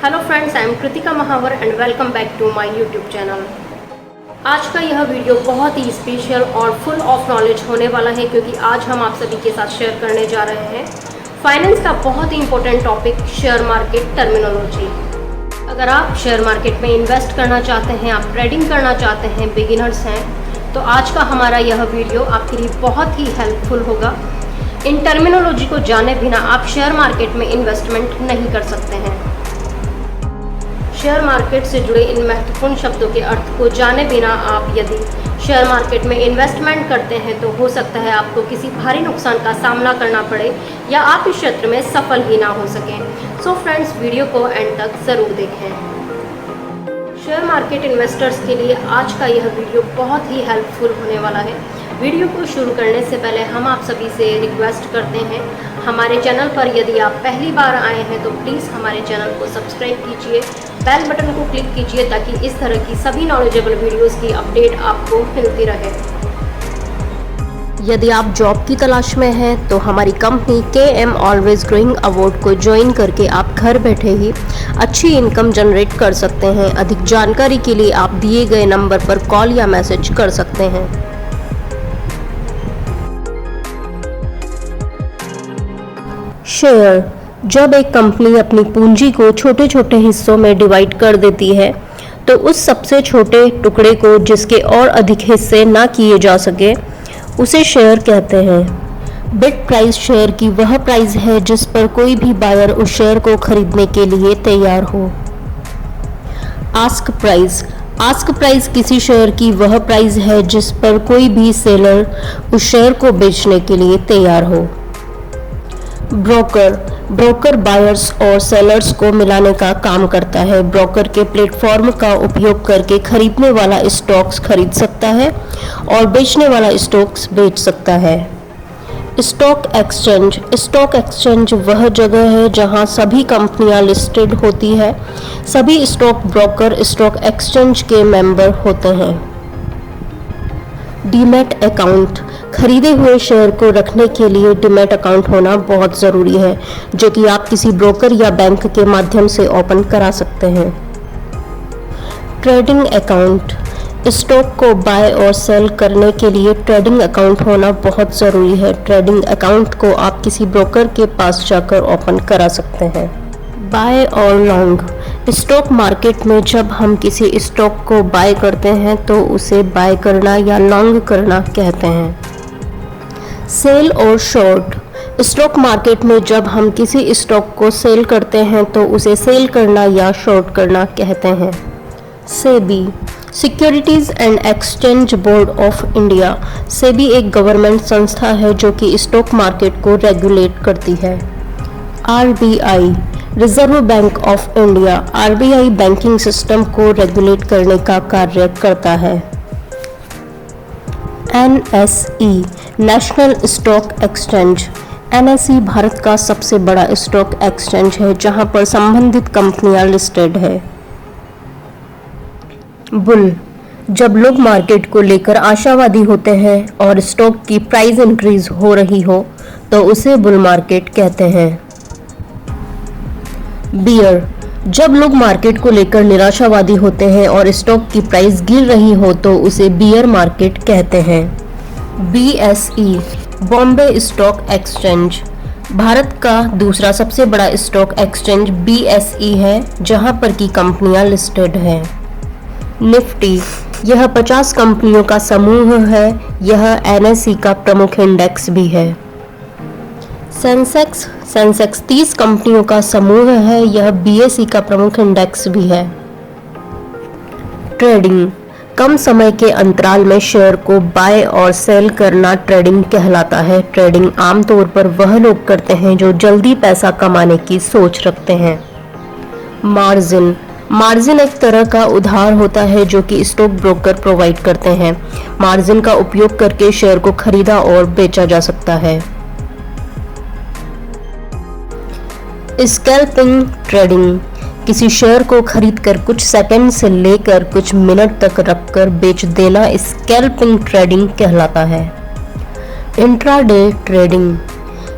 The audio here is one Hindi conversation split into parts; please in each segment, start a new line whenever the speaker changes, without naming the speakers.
Hello friends, I am Kritika Mahawar and welcome back to my YouTube channel. आज का यह वीडियो बहुत ही स्पेशल और फुल ऑफ नॉलेज होने वाला है क्योंकि आज हम आप सभी के साथ शेयर करने जा रहे हैं फाइनेंस का बहुत ही important topic, share market terminology. अगर आप शेयर मार्केट में इन्वेस्ट करना चाहते हैं, आप ट्रेडिंग करना चाहते हैं, बिगिनर्स हैं, तो आज का हमारा यह वीडियो आपके लिए बहुत ही हेल्पफुल होगा। इन टर्मिनोलॉजी को जाने बिना आप शेयर मार्केट में इन्वेस्टमेंट नहीं कर सकते हैं। शेयर मार्केट से जुड़े इन महत्वपूर्ण शब्दों के अर्थ को जाने बिना आप यदि शेयर मार्केट में इन्वेस्टमेंट करते हैं तो हो सकता है आपको किसी भारी नुकसान का सामना करना पड़े या आप इस क्षेत्र में सफल ही ना हो सकें। सो फ्रेंड्स, वीडियो को एंड तक ज़रूर देखें। शेयर मार्केट इन्वेस्टर्स के लिए आज का यह वीडियो बहुत ही हेल्पफुल होने वाला है। वीडियो को शुरू करने से पहले हम आप सभी से रिक्वेस्ट करते हैं, हमारे चैनल पर यदि आप पहली बार आए हैं तो प्लीज़ हमारे चैनल को सब्सक्राइब कीजिए, बेल बटन को क्लिक कीजिए ताकि इस तरह की सभी नॉलेजेबल वीडियोस की अपडेट आपको मिलती रहे। यदि आप जॉब की तलाश में हैं तो हमारी company KM always growing award को ज्वाइन करके आप घर बैठे ही अच्छी इनकम जनरेट कर सकते हैं। अधिक जानकारी के लिए आप दिए गए नंबर पर कॉल या मैसेज कर सकते हैं। शेयर, जब एक कंपनी अपनी पूंजी को छोटे छोटे हिस्सों में डिवाइड कर देती है तो उस सबसे छोटे टुकड़े को जिसके और अधिक हिस्से ना किए जा सके उसे शेयर कहते हैं। बिड प्राइस शेयर की वह प्राइस है जिस पर कोई भी बायर उस शेयर को खरीदने के लिए तैयार हो। आस्क प्राइस, आस्क प्राइस किसी शेयर की वह प्राइस है जिस पर कोई भी सेलर उस शेयर को बेचने के लिए तैयार हो। ब्रोकर, ब्रोकर बायर्स और सेलर्स को मिलाने का काम करता है। ब्रोकर के प्लेटफॉर्म का उपयोग करके खरीदने वाला स्टॉक्स खरीद सकता है और बेचने वाला स्टॉक्स बेच सकता है। स्टॉक एक्सचेंज, स्टॉक एक्सचेंज वह जगह है जहां सभी कंपनियां लिस्टेड होती है। सभी स्टॉक ब्रोकर स्टॉक एक्सचेंज के मेंबर होते हैं। डीमैट अकाउंट, खरीदे हुए शेयर को रखने के लिए डीमैट अकाउंट होना बहुत ज़रूरी है जो कि आप किसी ब्रोकर या बैंक के माध्यम से ओपन करा सकते हैं। ट्रेडिंग अकाउंट, स्टॉक को बाय और सेल करने के लिए ट्रेडिंग अकाउंट होना बहुत ज़रूरी है। ट्रेडिंग अकाउंट को आप किसी ब्रोकर के पास जाकर ओपन करा सकते हैं। बाय और लॉन्ग, स्टॉक मार्केट में जब हम किसी स्टॉक को बाय करते हैं तो उसे बाय करना या लॉन्ग करना कहते हैं। सेल और शॉर्ट, स्टॉक मार्केट में जब हम किसी स्टॉक को सेल करते हैं तो उसे सेल करना या शॉर्ट करना कहते हैं। SEBI, securities and exchange board of India, SEBI एक गवर्नमेंट संस्था है जो कि स्टॉक मार्केट को रेगुलेट करती है। RBI, reserve bank of India, RBI banking system को रेगुलेट करने का कार्य करता है। NSE, national stock exchange, NSE Bharat का सबसे बड़ा स्टॉक एक्सचेंज है जहां पर संबंधित कंपनियां लिस्टेड है। बुल, जब लोग मार्केट को लेकर आशावादी होते हैं और स्टॉक की प्राइस इंक्रीज हो रही हो तो उसे बुल मार्केट कहते हैं। बियर, जब लोग मार्केट को लेकर निराशावादी होते हैं और स्टॉक की प्राइस गिर रही हो तो उसे बियर मार्केट कहते हैं। BSE, Bombay stock exchange, Bharat का दूसरा सबसे बड़ा स्टॉक एक्सचेंज BSE है जहां पर की कंपनियां लिस्टेड हैं। निफ्टी, यह 50 कंपनियों का समूह है। यह NSE का प्रमुख इंडेक्स भी है। सेंसेक्स, सेंसेक्स 30 कंपनियों का समूह है। यह BSE का प्रमुख इंडेक्स भी है। ट्रेडिंग, कम समय के अंतराल में शेयर को बाय और सेल करना ट्रेडिंग कहलाता है। ट्रेडिंग आमतौर पर वह लोग करते हैं जो जल्दी पैसा कमाने की सोच रखते हैं। मार्जिन, मार्जिन एक तरह का उधार होता है जो कि स्टॉक ब्रोकर प्रोवाइड करते हैं। मार्जिन का उपयोग करके शेयर को खरीदा और बेचा जा सकता है। स्कैल्पिंग ट्रेडिंग, किसी शेयर को खरीदकर कुछ सेकंड से लेकर कुछ मिनट तक रखकर बेच देना स्कैल्पिंग ट्रेडिंग कहलाता है। इंट्राडे ट्रेडिंग,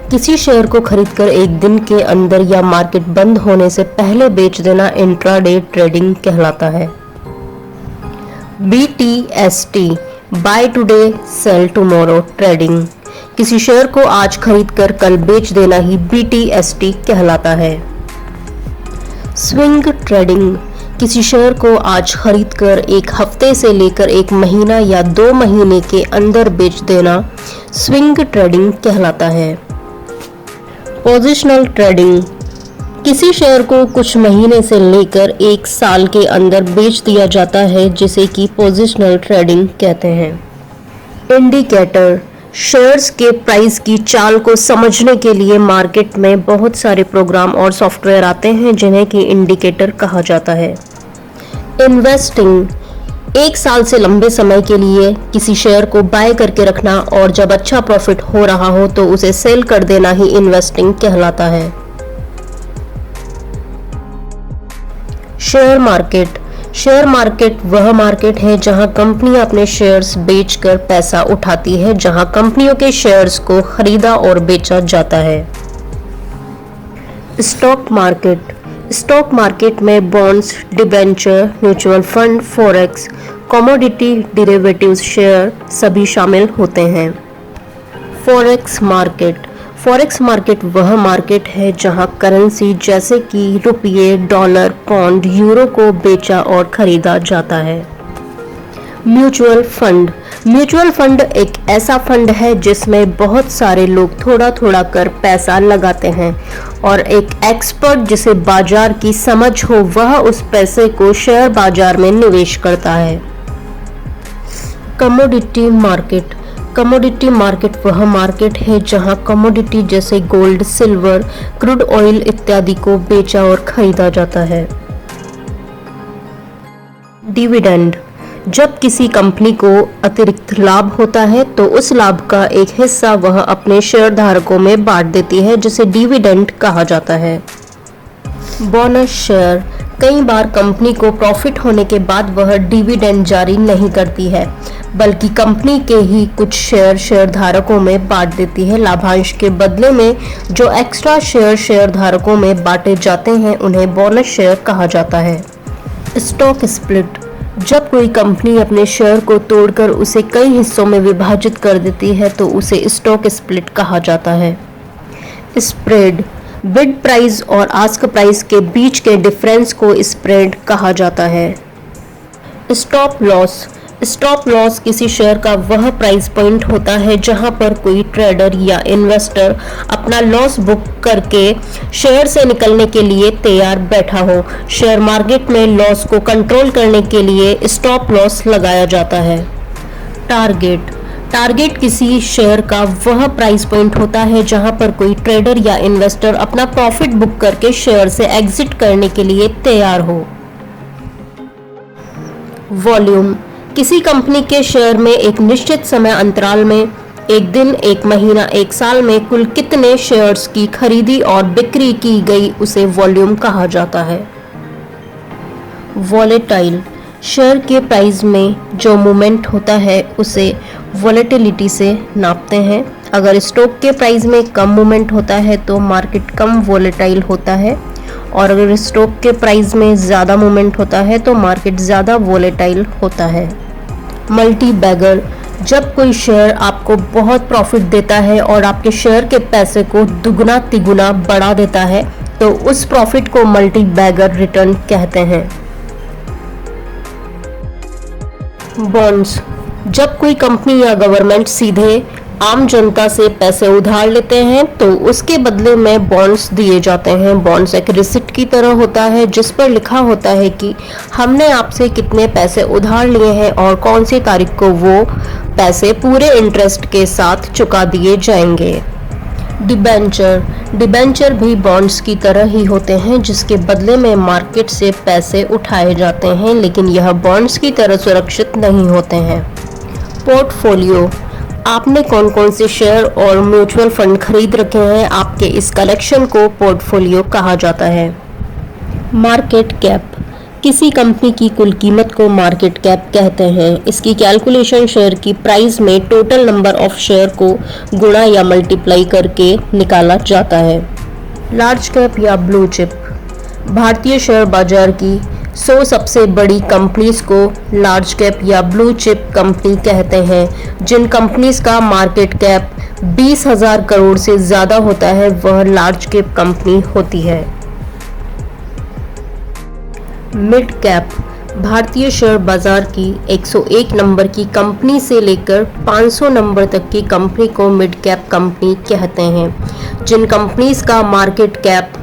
किसी शेयर को खरीदकर एक दिन के अंदर या मार्केट बंद होने से पहले बेच देना इंट्राडे ट्रेडिंग कहलाता है। BTST buy today sell tomorrow trading, किसी शेयर को आज खरीदकर कल बेच देना ही BTST कहलाता है। स्विंग ट्रेडिंग, किसी शेयर को आज खरीदकर एक हफ्ते से लेकर एक महीना या 2 महीने के अंदर बेच देना स्विंग ट्रेडिंग कहलाता है। पोजिशनल ट्रेडिंग, किसी शेयर को कुछ महीने से लेकर 1 साल के अंदर बेच दिया जाता है जिसे कि पोजिशनल ट्रेडिंग कहते हैं। इंडिकेटर, शेयर्स के प्राइस की चाल को समझने के लिए मार्केट में बहुत सारे प्रोग्राम और सॉफ्टवेयर आते हैं जिन्हें कि इंडिकेटर कहा जाता है। इन्वेस्टिंग, 1 साल से लंबे समय के लिए किसी शेयर को बाय करके रखना और जब अच्छा प्रॉफिट हो रहा हो तो उसे सेल कर देना ही इन्वेस्टिंग कहलाता है। शेयर मार्केट, शेयर मार्केट वह मार्केट है जहां कंपनियां अपने शेयर्स बेचकर पैसा उठाती है, जहां कंपनियों के शेयर्स को खरीदा और बेचा जाता है। स्टॉक मार्केट, स्टॉक मार्केट में bonds, debenture, mutual fund, forex, commodity, derivatives share सभी शामिल होते हैं। फॉरेक्स मार्केट, फॉरेक्स मार्केट वह मार्केट है जहां करेंसी जैसे कि रुपये, डॉलर, पौंड, यूरो को बेचा और खरीदा जाता है। म्यूचुअल फंड, म्यूचुअल फंड एक ऐसा फंड है जिसमें बहुत सारे लोग थोड़ा थोड़ा कर पैसा लगाते हैं और एक एक्सपर्ट जिसे बाजार की समझ हो वह उस पैसे को शेयर बाजार में निवेश करता है। कमोडिटी मार्केट, कमोडिटी मार्केट वह मार्केट है जहां कमोडिटी जैसे गोल्ड, सिल्वर, क्रूड ऑयल इत्यादि को बेचा और खरीदा जाता है। डिविडेंड, जब किसी कंपनी को अतिरिक्त लाभ होता है तो उस लाभ का एक हिस्सा वह अपने शेयरधारकों में बांट देती है जिसे डिविडेंड कहा जाता है। बोनस शेयर, कई बार कंपनी को प्रॉफिट होने के बाद वह डिविडेंड जारी नहीं करती है बल्कि कंपनी के ही कुछ शेयर शेयरधारकों में बांट देती है। लाभांश के बदले में जो एक्स्ट्रा शेयर शेयरधारकों में बांटे जाते हैं उन्हें बोनस शेयर कहा जाता है। स्टॉक स्प्लिट, जब कोई कंपनी अपने शेयर को तोड़कर उसे कई हिस्सों में विभाजित कर देती है तो उसे स्टॉक स्प्लिट कहा जाता है। स्प्रेड, बिड प्राइस और आस्क प्राइस के बीच के डिफरेंस को स्प्रेड कहा जाता है। स्टॉप लॉस, स्टॉप लॉस किसी शेयर का वह प्राइस पॉइंट होता है जहां पर कोई ट्रेडर या इन्वेस्टर अपना लॉस बुक करके शेयर से निकलने के लिए तैयार बैठा हो। शेयर मार्केट में लॉस को कंट्रोल करने के लिए स्टॉप लॉस लगाया जाता है। टारगेट, टारगेट किसी शेयर का वह प्राइस पॉइंट होता है जहां पर कोई ट्रेडर या इन्वेस्टर अपना प्रॉफिट बुक करके शेयर से एग्जिट करने के लिए तैयार हो। वॉल्यूम, किसी कंपनी के शेयर में एक निश्चित समय अंतराल में एक दिन, एक महीना, एक साल में कुल कितने शेयर्स की खरीदी और बिक्री की गई उसे वॉल्यूम कहा जाता है। वॉलेटाइल, शेयर के प्राइस में जो मूवमेंट होता है उसे वॉलेटिलिटी से नापते हैं। अगर स्टॉक के प्राइस में कम मूवमेंट होता है तो मार्केट कम वॉलेटाइल होता है और अगर स्टॉक के प्राइस में ज़्यादा मूवमेंट होता है तो मार्केट ज़्यादा वॉलेटाइल होता है। मल्टी बैगर, जब कोई शेयर आपको बहुत प्रॉफिट देता है और आपके शेयर के पैसे को दुगना तिगुना बढ़ा देता है तो उस प्रॉफिट को मल्टी बैगर रिटर्न कहते हैं। बॉन्ड्स, जब कोई कंपनी या गवर्नमेंट सीधे आम जनता से पैसे उधार लेते हैं तो उसके बदले में बॉन्ड्स दिए जाते हैं। बॉन्ड्स एक रिसिप्ट की तरह होता है जिस पर लिखा होता है कि हमने आपसे कितने पैसे उधार लिए हैं और कौन सी तारीख को वो पैसे पूरे इंटरेस्ट के साथ चुका दिए जाएंगे। डिबेंचर, डिबेंचर भी बॉन्ड्स की तरह ही होते हैं जिसके बदले में मार्केट से पैसे उठाए जाते हैं लेकिन यह बॉन्ड्स की तरह सुरक्षित नहीं होते हैं। पोर्टफोलियो, आपने कौन कौन से शेयर और म्यूचुअल फंड खरीद रखे हैं, आपके इस कलेक्शन को पोर्टफोलियो कहा जाता है। मार्केट कैप, किसी कंपनी की कुल कीमत को मार्केट कैप कहते हैं। इसकी कैलकुलेशन शेयर की प्राइस में टोटल नंबर ऑफ शेयर को गुणा या मल्टीप्लाई करके निकाला जाता है। लार्ज कैप या ब्लू चिप। भारतीय शेयर बाजार की 100 सबसे बड़ी कंपनीज को लार्ज कैप या ब्लू चिप कंपनी कहते हैं। जिन कंपनीज का मार्केट कैप 20,000 करोड़ से ज़्यादा होता है वह लार्ज कैप कंपनी होती है। Mid cap. भारतीय शेयर बाजार की 101 नंबर की कंपनी से लेकर 500 नंबर तक की कंपनी को मिड कैप कंपनी कहते हैं। जिन कंपनीज का मार्केट कैप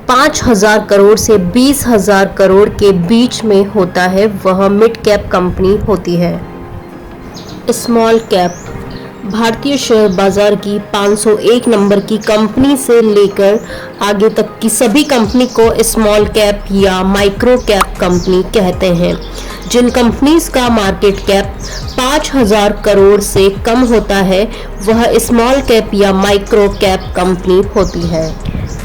5,000 करोड़ से 20,000 करोड़ के बीच में होता है वह मिड कैप कंपनी होती है। Small cap. भारतीय शेयर बाजार की 501 नंबर की कंपनी से लेकर आगे तक की सभी कंपनी को स्मॉल कैप या माइक्रो कैप कंपनी कहते हैं। जिन कंपनीज का मार्केट कैप 5,000 करोड़ से कम होता है वह स्मॉल कैप या माइक्रो कैप कंपनी होती है।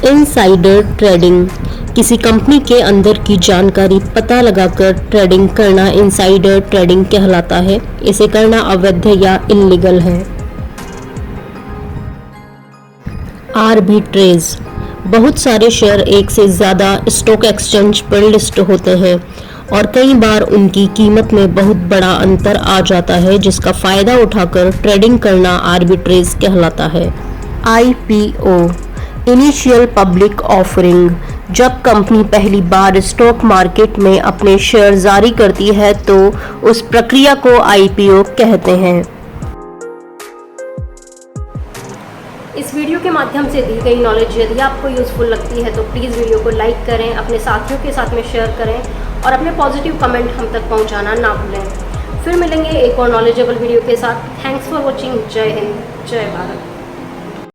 Insider trading. किसी कंपनी के अंदर की जानकारी पता लगाकर ट्रेडिंग करना इनसाइडर ट्रेडिंग कहलाता है। इसे करना अवैध या इल्लीगल है। आर्बिट्रेज। बहुत सारे शेयर एक से ज़्यादा स्टॉक एक्सचेंज पर लिस्ट होते हैं और कई बार उनकी कीमत में बहुत बड़ा अंतर आ जाता है जिसका फ़ायदा उठाकर ट्रेडिंग करना आर्बिट्रेज कहलाता है। IPO initial public offering. जब कंपनी पहली बार स्टॉक मार्केट में अपने शेयर जारी करती है तो उस प्रक्रिया को IPO कहते हैं।
इस वीडियो के माध्यम से दी गई नॉलेज यदि आपको यूज़फुल लगती है तो प्लीज़ वीडियो को लाइक करें, अपने साथियों के साथ में शेयर करें और अपने पॉजिटिव कमेंट हम तक पहुंचाना ना भूलें। फिर मिलेंगे एक और नॉलेजेबल वीडियो के साथ। Thanks for watching. जय हिंद, जय भारत।